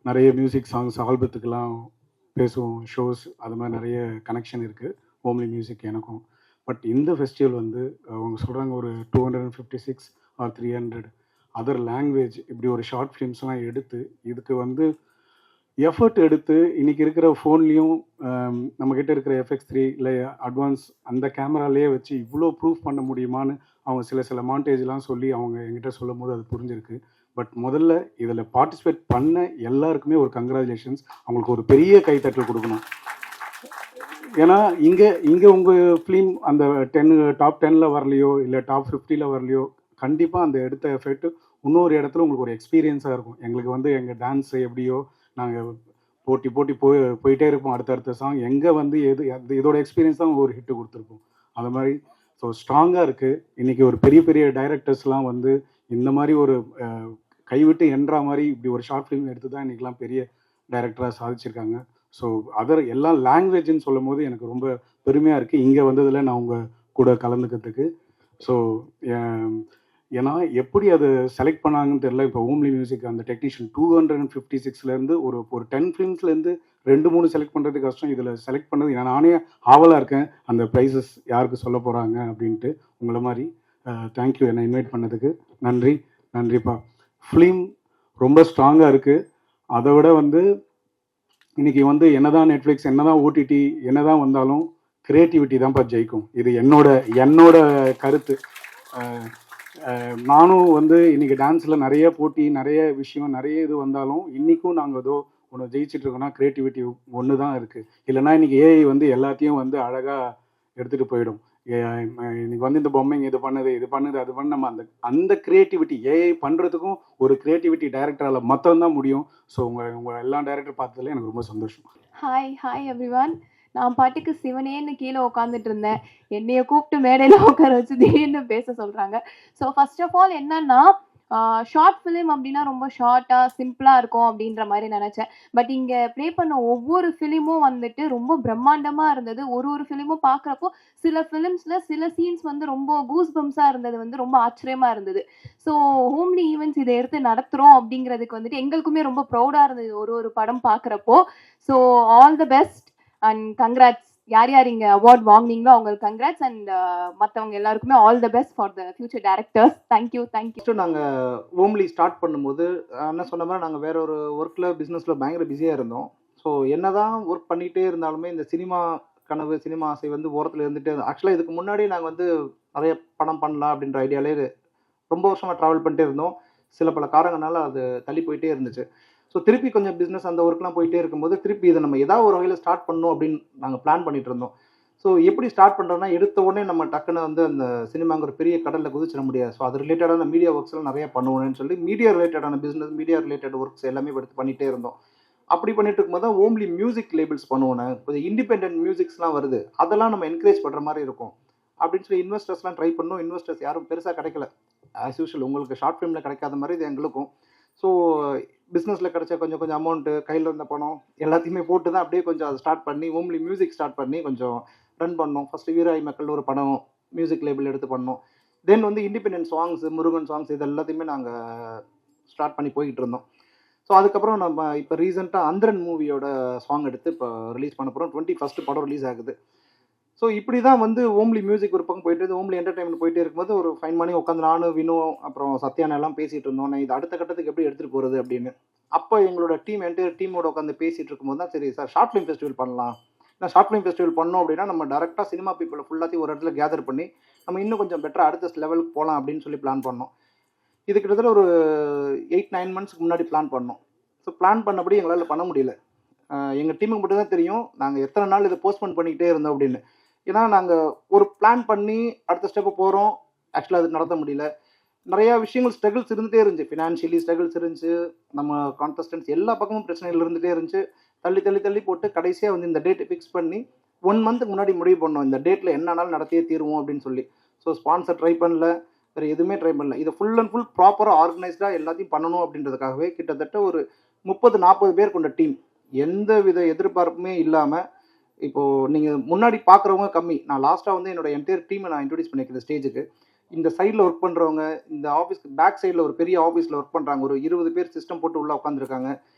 நிறைய music songs ஆல்பத்துக்கெல்லாம் பேசுவோம், shows அது மாதிரி நிறைய கனெக்ஷன் இருக்குது ஹோம்லி மியூசிக் எனக்கும். பட் இந்த ஃபெஸ்டிவல் வந்து அவங்க சொல்கிறாங்க ஒரு 256 ஆர் 300 அதர் லாங்குவேஜ் இப்படி ஒரு ஷார்ட் ஃபிலிம்ஸ்லாம் எடுத்து இதுக்கு வந்து எஃபர்ட் எடுத்து இன்றைக்கி இருக்கிற ஃபோன்லேயும் நம்மக்கிட்ட இருக்கிற FX3 இல்லை அட்வான்ஸ் அந்த கேமராலேயே வச்சு இவ்வளோ ப்ரூஃப் பண்ண முடியுமான்னு அவங்க சில மாண்டேஜ்லாம் சொல்லி அவங்க என்கிட்ட சொல்லும் போது அது புரிஞ்சிருக்கு. பட் முதல்ல இதில் பார்ட்டிசிபேட் பண்ண எல்லாருக்குமே ஒரு கங்க்ராச்சுலேஷன்ஸ், அவங்களுக்கு ஒரு பெரிய கைத்தட்டல் கொடுக்கணும். ஏன்னா இங்கே உங்கள் ஃபிலிம் அந்த டாப் 10ல் வரலையோ இல்லை டாப் 50ல் வரலையோ, கண்டிப்பாக அந்த எடுத்த எஃபெக்ட் இன்னொரு இடத்துல உங்களுக்கு ஒரு எக்ஸ்பீரியன்ஸாக இருக்கும். எங்களுக்கு வந்து எங்கள் டான்ஸ் எப்படியோ நாங்கள் போட்டி போயிட்டே இருப்போம், அடுத்தடுத்த சாங் எங்கே வந்து இதோட எக்ஸ்பீரியன்ஸ் தான் ஒரு ஹிட்டு கொடுத்துருப்போம். அது மாதிரி ஸோ ஸ்ட்ராங்காக இருக்குது. இன்றைக்கி ஒரு பெரிய டைரக்டர்ஸ்லாம் வந்து இந்த மாதிரி ஒரு கைவிட்டு என்ற மாதிரி இப்படி ஒரு ஷார்ட் ஃபிலிம் எடுத்து தான் இன்றைக்கெலாம் பெரிய டைரக்டராக சாதிச்சிருக்காங்க. ஸோ எல்லா லாங்குவேஜ்னு சொல்லும் போது எனக்கு ரொம்ப பெருமையாக இருக்குது இங்கே வந்ததில் நான் உங்கள் கூட கலந்துக்கிறதுக்கு. ஸோ ஏன்னா எப்படி அதை செலக்ட் பண்ணாங்கன்னு தெரியல. இப்போ ஹோம்லி மியூசிக் அந்த டெக்னீஷியன் 256லேருந்து ஒரு 10 ஃபிலிம்ஸ்லேருந்து 2-3 செலக்ட் பண்ணுறது கஷ்டம். இதில் செலக்ட் பண்ணது நானே ஆவலாக இருக்கேன் அந்த ப்ரைஸஸ் யாருக்கு சொல்ல போகிறாங்க அப்படின்ட்டு. உங்களை மாதிரி தேங்க்யூ என்னை இன்வைட் பண்ணதுக்கு. நன்றிப்பா. ஃபிலிம் ரொம்ப ஸ்ட்ராங்காக இருக்குது. அதை விட வந்து இன்றைக்கி வந்து என்னதான் நெட்ஃப்ளிக்ஸ் என்னதான் OTT என்னதான் வந்தாலும் க்ரியேட்டிவிட்டி தான்ப்பா ஜெயிக்கும். இது என்னோட கருத்து. நானும் வந்து இன்றைக்கி டான்ஸில் நிறைய போட்டி நிறைய விஷயம் நிறைய இது வந்தாலும் இன்றைக்கும் நாங்கள் ஏதோ ஒன்று ஜெயிச்சிட்ருக்கோன்னா க்ரியேட்டிவிட்டி ஒன்று தான் இருக்குது. இல்லைனா இன்றைக்கி AI வந்து எல்லாத்தையும் வந்து அழகாக எடுத்துகிட்டு போயிடும். இன்னைக்கு வந்து இந்த பொம்மைங்க இது பண்ணுது அது பண்ண நம்ம அந்த க்ரியேட்டிவிட்டி AI பண்ணுறதுக்கும் ஒரு க்ரியேட்டிவிட்டி டைரக்டரால் மொத்தம் முடியும். ஸோ உங்கள் எல்லா டைரக்டர் பார்த்ததுல எனக்கு ரொம்ப சந்தோஷம். Hi everyone. நான் பாட்டுக்கு சிவனேன்னு கீழே உட்காந்துட்டு இருந்தேன். என்னைய கூப்பிட்டு மேடையில் உட்கார வச்சு திடீர்னு பேச சொல்கிறாங்க. ஸோ ஃபர்ஸ்ட் ஆஃப் ஆல் என்னன்னா, ஷார்ட் ஃபிலிம் அப்படின்னா ரொம்ப ஷார்ட்டாக சிம்பிளாக இருக்கும் அப்படின்ற மாதிரி நினச்சேன். பட் இங்கே ப்ளே பண்ண ஒவ்வொரு ஃபிலிமும் வந்துட்டு ரொம்ப பிரம்மாண்டமாக இருந்தது. ஒரு ஃபிலிமும் பார்க்குறப்போ சில ஃபிலிம்ஸில் சில சீன்ஸ் வந்து ரொம்ப கூஸ் பம்ஸாக இருந்தது, வந்து ரொம்ப ஆச்சரியமாக இருந்தது. ஸோ ஹோம்லி ஈவெண்ட்ஸ் இதை எடுத்து நடத்துகிறோம் அப்படிங்கிறதுக்கு வந்துட்டு எங்களுக்குமே ரொம்ப ப்ரௌடாக இருந்தது ஒரு படம் பார்க்குறப்போ. So all the best and congrats. யார் இங்கே அவார்ட் வாங்கினீங்களோ அவங்களுக்கு கங்க்ராட்ஸ். அண்ட் மற்றவங்க எல்லாருக்குமே all the best for the future directors. Thank you. நாங்கள் ஹோம்லி ஸ்டார்ட் பண்ணும்போது என்ன சொன்ன மாதிரி நாங்கள் வேற ஒரு ஒர்க்கில் பிஸ்னஸில் பயங்கர பிஸியாக இருந்தோம். ஸோ என்னதான் ஒர்க் பண்ணிகிட்டே இருந்தாலுமே இந்த சினிமா கனவு சினிமா ஆசை வந்து ஓரத்தில் இருந்துகிட்டே இருந்தோம். ஆக்சுவலாக இதுக்கு முன்னாடி நாங்கள் வந்து நிறைய படம் பண்ணலாம் அப்படின்ற ஐடியாலே ரொம்ப வருஷமாக ட்ராவல் பண்ணிட்டே இருந்தோம். சில பல காரணங்களால அது தள்ளி போயிட்டே இருந்துச்சு. ஸோ திருப்பி கொஞ்சம் பிஸ்னஸ் அந்த ஒர்க்லாம் போயிட்டே இருக்கும்போது திருப்பி இதை நம்ம ஏதாவது ஒரு வகையில் ஸ்டார்ட் பண்ணணும் அப்படின்னு நாங்கள் பிளான் பண்ணிட்டு இருந்தோம். ஸோ எப்படி ஸ்டார்ட் பண்ணுறோன்னா, எடுத்த உடனே நம்ம டக்குன்னு வந்து அந்த சினிமாங்கிற பெரிய கடலில் குதிச்சிட முடியாது. ஸோ அது ரிலேட்டடான மீடியா ஒர்க்ஸ்லாம் நிறைய பண்ணுவோன்னு சொல்லி மீடியா ரிலேட்டடான பிஸ்னஸ் மீடியா ரிலேட்டட் ஒர்க்ஸ் எல்லாமே எடுத்து பண்ணிகிட்டே இருந்தோம். அப்படி பண்ணிட்டு இருக்கும்போது தான் ஹோம்லி மியூசிக் லேபிள்ஸ் பண்ணுவோம். கொஞ்சம் இண்டிபெண்டன்ட் மியூசிக்ஸ்லாம் வருது, அதெல்லாம் நம்ம என்கரேஜ் பண்ணுற மாதிரி இருக்கும் அப்படின்னு சொல்லி இன்வெஸ்டர்ஸ்லாம் ட்ரை பண்ணோம். இன்வெஸ்டர்ஸ் யாரும் பெருசாக கிடைக்கல. ஆஸ் யூஷுவல் உங்களுக்கு ஷார்ட் ஃபிலிமில் கிடைக்காத மாதிரி இது எங்களுக்கும். ஸோ பிஸ்னஸில் கிடைச்ச கொஞ்சம் அமௌண்ட்டு கையில் இருந்த பணம் எல்லாத்தையுமே போட்டு தான் அப்படியே கொஞ்சம் அதை ஸ்டார்ட் பண்ணி ஹோம்லி மியூசிக் ஸ்டார்ட் பண்ணி கொஞ்சம் ரன் பண்ணோம். ஃபஸ்ட்டு வீராய் மக்கள் ஒரு படம் மியூசிக் லேபிள் எடுத்து பண்ணோம். தென் வந்து இண்டிபெண்டன்ட் சாங்ஸ், முருகன் சாங்ஸ் இது எல்லாத்தையுமே நாங்கள் ஸ்டார்ட் பண்ணி போய்கிட்டு இருந்தோம். ஸோ அதுக்கப்புறம் நம்ம இப்போ ரீசெண்டாக அந்தரன் மூவியோட சாங் எடுத்து இப்போ ரிலீஸ் பண்ண போகிறோம். 21 படம் ரிலீஸ் ஆகுது. ஸோ இப்படி தான் வந்து ஹோம்லி மியூசிக் ஒரு பக்கம் போயிட்டு ஹோம்லி என்டர்டைன்மெண்ட் போயிட்டே இருக்கும்போது ஒரு ஃபைன் பண்ணி உட்காந்து நானும் வினோ அப்புறம் சத்யானா எல்லாம் பேசிகிட்டு இருந்தோம். நான் இது அடுத்த கட்டத்துக்கு எப்படி எடுத்துகிட்டு போகிறது அப்படின்னு. அப்போ எங்களோட என்டையர் டீமோட உட்காந்து பேசிகிட்டு இருக்கும்போது தான் சரி சார் ஷார்ட் ஃபிலிம் ஃபெஸ்டிவல் பண்ணலாம். நான் ஷார்ட் ஃபிலிம் ஃபெஸ்டிவல் பண்ணோம் அப்படின்னா நம்ம டேரெக்டாக சினிமா பீப்புளை ஃபுல்லாத்தையும் ஒரு இடத்துல கேதர் பண்ணி நம்ம இன்னும் கொஞ்சம் பெட்டராக அடுத்த லெவலுக்கு போகலாம் அப்படின்னு சொல்லி பிளான் பண்ணோம். இது கிட்டத்தட்ட ஒரு 8-9 மந்த்ஸ்க்கு முன்னாடி பிளான் பண்ணோம். ஸோ பிளான் பண்ணபடி எங்களால் பண்ண முடியல. எங்கள் டீமுக்கு மட்டும் தான் தெரியும் நாங்கள் எத்தனை நாள் இதை போஸ்ட்போன் பண்ணிக்கிட்டே இருந்தோம் அப்படின்னு. ஏன்னா நாங்கள் ஒரு பிளான் பண்ணி அடுத்த ஸ்டெப்பு போகிறோம், ஆக்சுவலாக அது நடத்த முடியல. நிறையா விஷயங்கள் ஸ்ட்ரகிள்ஸ் இருந்துகிட்டே இருந்துச்சு. ஃபினான்ஷியலி ஸ்ட்ரகிள்ஸ் இருந்துச்சு, நம்ம கான்டெஸ்டன்ஸ் எல்லா பக்கமும் பிரச்சனைகள் இருந்துகிட்டே இருந்துச்சு. தள்ளி போட்டு கடைசியாக வந்து இந்த டேட்டை ஃபிக்ஸ் பண்ணி 1 மந்த்துக்கு முன்னாடி முடிவு பண்ணோம் இந்த டேட்டில் என்னன்னாலும் நடத்தியே தீருவோம் அப்படின்னு சொல்லி. ஸோ ஸ்பான்சர் ட்ரை பண்ணல, வேறு எதுவுமே ட்ரை பண்ணல. இதை ஃபுல் அண்ட் ஃபுல் ப்ராப்பராக ஆர்கனைஸ்டாக எல்லாத்தையும் பண்ணணும் அப்படின்றதுக்காகவே கிட்டத்தட்ட ஒரு 30-40 பேர் கொண்ட டீம், எந்த வித எதிர்பார்ப்புமே இல்லாமல். இப்போது நீங்கள் முன்னாடி பார்க்குறவங்க கம்மி. நான் லாஸ்ட்டாக வந்து என்னோட என்டையர் டீமை நான் இன்ட்ரடியூஸ் பண்ணிக்கிறேன் ஸ்டேஜுக்கு. இந்த சைடில் ஒர்க் பண்ணுறவங்க, இந்த ஆஃபீஸ்க்கு பேக் சைடில் ஒரு பெரிய ஆஃபீஸில் ஒர்க் பண்ணுறாங்க, ஒரு 20 பேர் சிஸ்டம் போட்டு உள்ளே உட்காந்துருக்காங்க.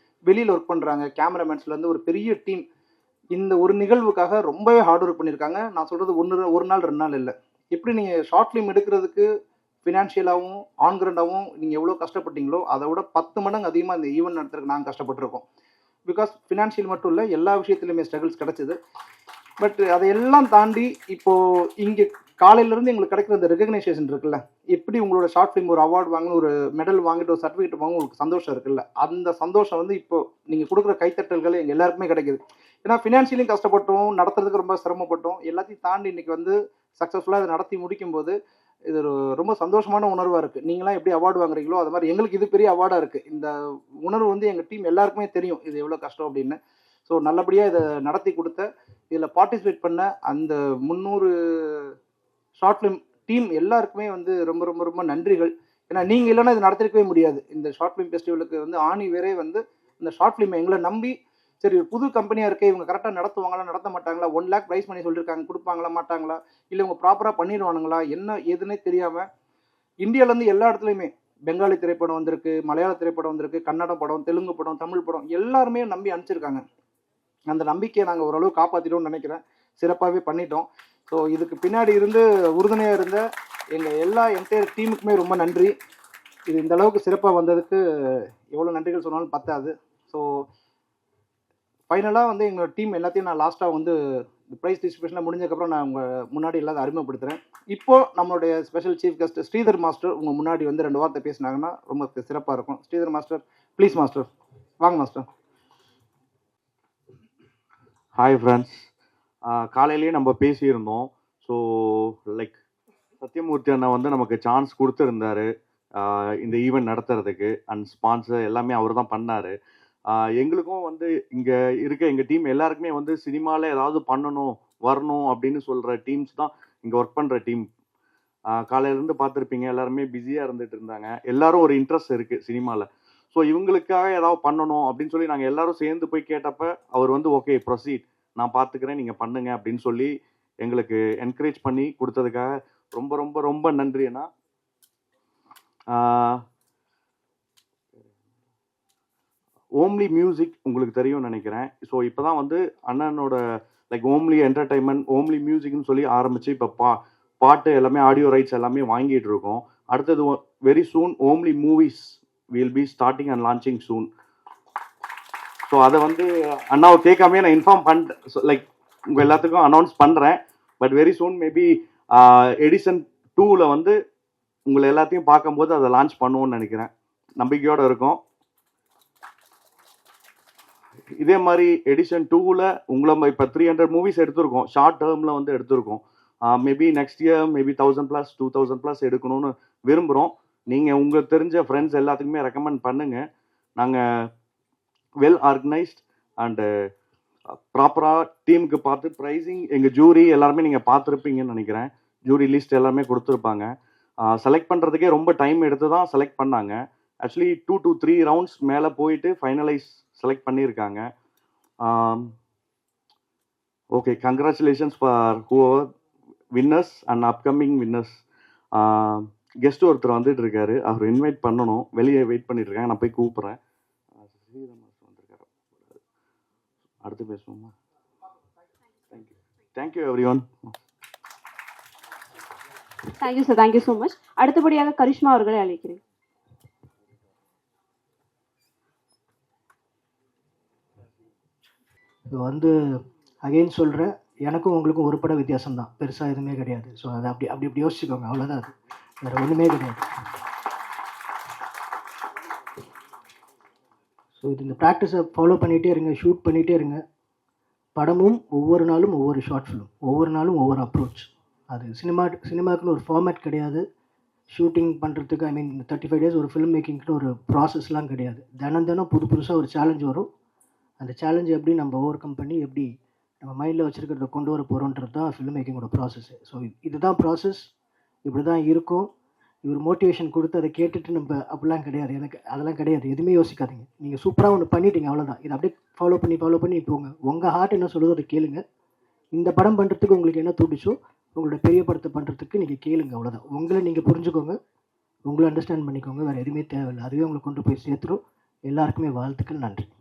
வெளியில் ஒர்க் பண்ணுறாங்க, கேமராமேன்ஸ்லேருந்து ஒரு பெரிய டீம் இந்த ஒரு நிகழ்வுக்காக ரொம்பவே ஹார்ட் ஒர்க் பண்ணியிருக்காங்க. நான் சொல்கிறது ஒரு நாள் 2 நாள் இல்லை. எப்படி நீங்கள் ஷார்ட் ஃபிலிம் எடுக்கிறதுக்கு ஃபினான்ஷியலாகவும் ஆன்கிரண்டாகவும் நீங்கள் எவ்வளோ கஷ்டப்பட்டீங்களோ அதை விட 10 மடங்கு அதிகமாக இந்த ஈவெண்ட் நடத்துறதுக்கு நாங்கள் கஷ்டப்பட்டிருக்கோம். பிகாஸ் ஃபினான்ஷியல் மட்டும் இல்லை, எல்லா விஷயத்துலையுமே ஸ்ட்ரகிள்ஸ் கிடச்சிது. பட் அதையெல்லாம் தாண்டி இப்போது இங்கே காலையிலேருந்து எங்களுக்கு கிடைக்கிற அந்த ரெகக்னைசேஷன் இருக்குல்ல, எப்படி உங்களோட ஷார்ட் ஃபிலிம் ஒரு அவார்டு வாங்கணும், ஒரு மெடல் வாங்கிட்டு ஒரு சர்டிஃபிகேட் வாங்க உங்களுக்கு சந்தோஷம் இருக்குல்ல, அந்த சந்தோஷம் வந்து இப்போ நீங்கள் கொடுக்குற கைத்தட்டல்கள் எங்கள் எல்லாருக்குமே கிடைக்குது. ஏன்னா ஃபினான்ஷியலையும் கஷ்டப்பட்டோம், நடத்துறதுக்கு ரொம்ப சிரமப்பட்டோம். எல்லாத்தையும் தாண்டி இன்றைக்கி வந்து சக்ஸஸ்ஃபுல்லாக இதை நடத்தி முடிக்கும்போது இது ஒரு ரொம்ப சந்தோஷமான உணர்வாக இருக்குது. நீங்களாம் எப்படி அவார்டு வாங்குறீங்களோ அது மாதிரி எங்களுக்கு இது பெரிய அவார்டாக இருக்குது. இந்த உணர்வு வந்து எங்கள் டீம் எல்லாருக்குமே தெரியும் இது எவ்வளோ கஷ்டம் அப்படின்னு. ஸோ நல்லபடியாக இதை நடத்தி கொடுத்த, இதில் பார்ட்டிசிபேட் பண்ண அந்த 300 ஷார்ட் ஃபிலிம் டீம் எல்லாருக்குமே வந்து ரொம்ப ரொம்ப ரொம்ப நன்றிகள். ஏன்னா நீங்கள் இல்லைன்னா இது நடத்திருக்கவே முடியாது. இந்த ஷார்ட் ஃபிலிம் ஃபெஸ்டிவலுக்கு வந்து ஆணி வேறே வந்து இந்த ஷார்ட் ஃபிலிம் எங்களை நம்பி, சரி ஒரு புது கம்பெனியாக இருக்கே, இவங்க கரெக்டாக நடத்துவாங்களா நடத்த மாட்டாங்களா, 1 lakh ப்ரைஸ் பண்ணி சொல்லியிருக்காங்க, கொடுப்பாங்களா மாட்டாங்களா, இல்லை இவங்க ப்ராப்பராக பண்ணிடுவானுங்களா, என்ன ஏதுன்னே தெரியாமல் இந்தியாவிலேருந்து எல்லா இடத்துலையுமே பெங்காலி திரைப்படம் வந்திருக்கு, மலையாள திரைப்படம் வந்திருக்கு, கன்னட படம், தெலுங்கு படம், தமிழ் படம் எல்லாருமே நம்பி அனுப்பிச்சிருக்காங்க. அந்த நம்பிக்கையை நாங்கள் ஓரளவு காப்பாற்றிட்டோம்னு நினைக்கிறேன். சிறப்பாகவே பண்ணிட்டோம். ஸோ இதுக்கு பின்னாடி இருந்து உறுதுணையாக இருந்த எங்கள் எல்லா என்டையர் டீமுக்குமே ரொம்ப நன்றி. இது இந்த அளவுக்கு சிறப்பாக வந்ததுக்கு எவ்வளோ நன்றிகள் சொன்னாலும் பத்தாது. ஸோ ஃபைனலாக வந்து எங்களோட டீம் எல்லாத்தையும் நான் லாஸ்ட்டாக வந்து ப்ரைஸ் டிஸ்ட்ரிபியூஷனில் முடிஞ்சதுக்கப்புறம் நான் உங்கள் முன்னாடி எல்லாத்தையும் அறிமுகப்படுத்துகிறேன். இப்போது நம்மளுடைய special chief guest Sridhar master உங்கள் முன்னாடி வந்து 2 வார்த்தை பேசினாங்கன்னா ரொம்ப சிறப்பாக இருக்கும். ஸ்ரீதர் மாஸ்டர், ப்ளீஸ் மாஸ்டர், வாங்க மாஸ்டர். ஹாய் ஃப்ரெண்ட்ஸ், காலையிலேயே நம்ம பேசியிருந்தோம். ஸோ லைக் சத்யமூர்த்தி அண்ணா வந்து நமக்கு சான்ஸ் கொடுத்துருந்தாரு இந்த ஈவெண்ட் நடத்துறதுக்கு. அண்ட் ஸ்பான்சர் எல்லாமே அவர் தான் பண்ணார். எங்களுக்கும் வந்து இங்கே இருக்க எங்கள் டீம் எல்லாருக்குமே வந்து சினிமாவில் ஏதாவது பண்ணணும் வரணும் அப்படின்னு சொல்கிற டீம்ஸ் தான் இங்கே ஒர்க் பண்ணுற டீம். காலையிலேருந்து பார்த்துருப்பீங்க, எல்லாருமே பிஸியாக இருந்துகிட்டு இருந்தாங்க. எல்லாரும் ஒரு இன்ட்ரெஸ்ட் இருக்குது சினிமாவில். ஸோ இவங்களுக்காக ஏதாவது பண்ணணும் அப்படின்னு சொல்லி நாங்கள் எல்லாரும் சேர்ந்து போய் கேட்டப்ப அவர் வந்து ஓகே ப்ரொசீட், நான் பார்த்துக்கிறேன், நீங்கள் பண்ணுங்க அப்படின்னு சொல்லி எங்களுக்கு என்கரேஜ் பண்ணி கொடுத்ததுக்காக ரொம்ப ரொம்ப ரொம்ப நன்றி அண்ணா. ஓம்லி மியூசிக் உங்களுக்கு தெரியும்னு நினைக்கிறேன். ஸோ இப்போ தான் வந்து அண்ணனோட லைக் ஓம்லி என்டர்டைன்மெண்ட், ஓம்லி மியூசிக்னு சொல்லி ஆரம்பித்து இப்போ பாட்டு எல்லாமே ஆடியோ ரைட்ஸ் எல்லாமே வாங்கிட்டு இருக்கோம். அடுத்தது வெரி சூன் ஓம்லி movies will be starting and launching soon. So அதை வந்து அண்ணாவை கேட்காமே நான் இன்ஃபார்ம் பண்ணுறேன், லைக் உங்கள் எல்லாத்துக்கும் அனௌன்ஸ் பண்ணுறேன். But very soon maybe edition 2ல் வந்து உங்களை எல்லாத்தையும் பார்க்கும்போது அதை லான்ச் பண்ணுவோன்னு நினைக்கிறேன். நம்பிக்கையோடு இருக்கும். இதே மாதிரி எடிஷன் 2ல் உங்களை இப்போ 300 மூவிஸ் எடுத்திருக்கோம், ஷார்ட் டேர்மில் வந்து எடுத்திருக்கோம். மேபி நெக்ஸ்ட் இயர் மேபி 1000+, 2000+ எடுக்கணும்னு விரும்புகிறோம். நீங்கள் உங்களுக்கு தெரிஞ்ச ஃப்ரெண்ட்ஸ் எல்லாத்துக்குமே ரெக்கமெண்ட் பண்ணுங்கள். நாங்கள் வெல் ஆர்கனைஸ்ட் அண்டு ப்ராப்பராக டீமுக்கு பார்த்து ப்ரைஸிங், எங்கள் ஜூரி எல்லாருமே நீங்கள் பார்த்துருப்பீங்கன்னு நினைக்கிறேன். ஜூரி லிஸ்ட் எல்லாமே கொடுத்துருப்பாங்க. செலக்ட் பண்ணுறதுக்கே ரொம்ப டைம் எடுத்து தான் செலக்ட் பண்ணாங்க. ஆக்சுவலி 2 to 3 ரவுண்ட்ஸ் மேலே போயிட்டு ஃபைனலைஸ் செலக்ட் பண்ணியிருக்காங்க. Okay, congratulations for whoever winners and upcoming winners. Guest ஒருத்தர் வந்துட்டு இருக்காரு, அவர் இன்வைட் பண்ணணும், வெளியே வெயிட் பண்ணிட்டு இருக்காங்க, நான் போய் கூப்பிட்றேன். அடுத்து பேசுவோமா? Thank you, thank you everyone. Thank you sir, thank you so much. அடுத்தபடியாக கரிஷ்மா அவர்களை அழைக்கிறேன். இது வந்து அகைன் சொல்கிறேன், எனக்கும் உங்களுக்கும் ஒரு பட வித்தியாசம் தான், பெருசாக எதுவுமே கிடையாது. ஸோ அதை அப்படி அப்படி இப்படி யோசிச்சுக்கோங்க, அவ்வளோதான். அது வேறு ஒன்றுமே கிடையாது. ஸோ இது இந்த ப்ராக்டிஸை ஃபாலோ பண்ணிகிட்டே இருங்க, ஷூட் பண்ணிகிட்டே இருங்க. படமும் ஒவ்வொரு நாளும் ஒவ்வொரு ஷார்ட் ஃபிலிம், ஒவ்வொரு நாளும் ஒவ்வொரு அப்ரோச். அது சினிமாக்குன்னு ஒரு ஃபார்மேட் கிடையாது. ஷூட்டிங் பண்ணுறதுக்கு இந்த 35 days ஒரு ஃபிலிம் மேக்கிங்க்குன்னு ஒரு ப்ராசஸ்லாம் கிடையாது. தினம் புதுசாக ஒரு சேலஞ்ச் வரும். அந்த சேலஞ்சை எப்படி நம்ம ஓவர் கம் பண்ணி எப்படி நம்ம மைண்டில் வச்சுருக்கிறத கொண்டு வர போகிறோன்றது தான் ஃபிலிம் மேக்கிங்கோட ப்ராசஸ்ஸு. ஸோ இதுதான் ப்ராசஸ், இப்படி தான் இருக்கும். இவர் மோட்டிவேஷன் கொடுத்து அதை கேட்டுட்டு நம்ம அப்படிலாம் கிடையாது. எனக்கு அதெல்லாம் கிடையாது, எதுவுமே யோசிக்காதீங்க. நீங்கள் சூப்பராக ஒன்று பண்ணிட்டீங்க, அவ்வளோதான். இதை அப்படியே ஃபாலோ பண்ணி போங்க. உங்கள் ஹார்ட் என்ன சொல்லுதோ அதை கேளுங்க. இந்த படம் பண்ணுறதுக்கு உங்களுக்கு என்ன தூண்டிச்சோ உங்களோட பெரிய படத்தை பண்ணுறதுக்கு நீங்கள் கேளுங்க, அவ்வளோதான். உங்களை நீங்கள் புரிஞ்சுக்கோங்க, உங்களை அண்டர்ஸ்டாண்ட் பண்ணிக்கோங்க. வேறு எதுவுமே தேவையில்லை. அதுவே உங்களை கொண்டு போய் சேர்த்துரும். எல்லாருக்குமே வாழ்த்துக்கள். நன்றி.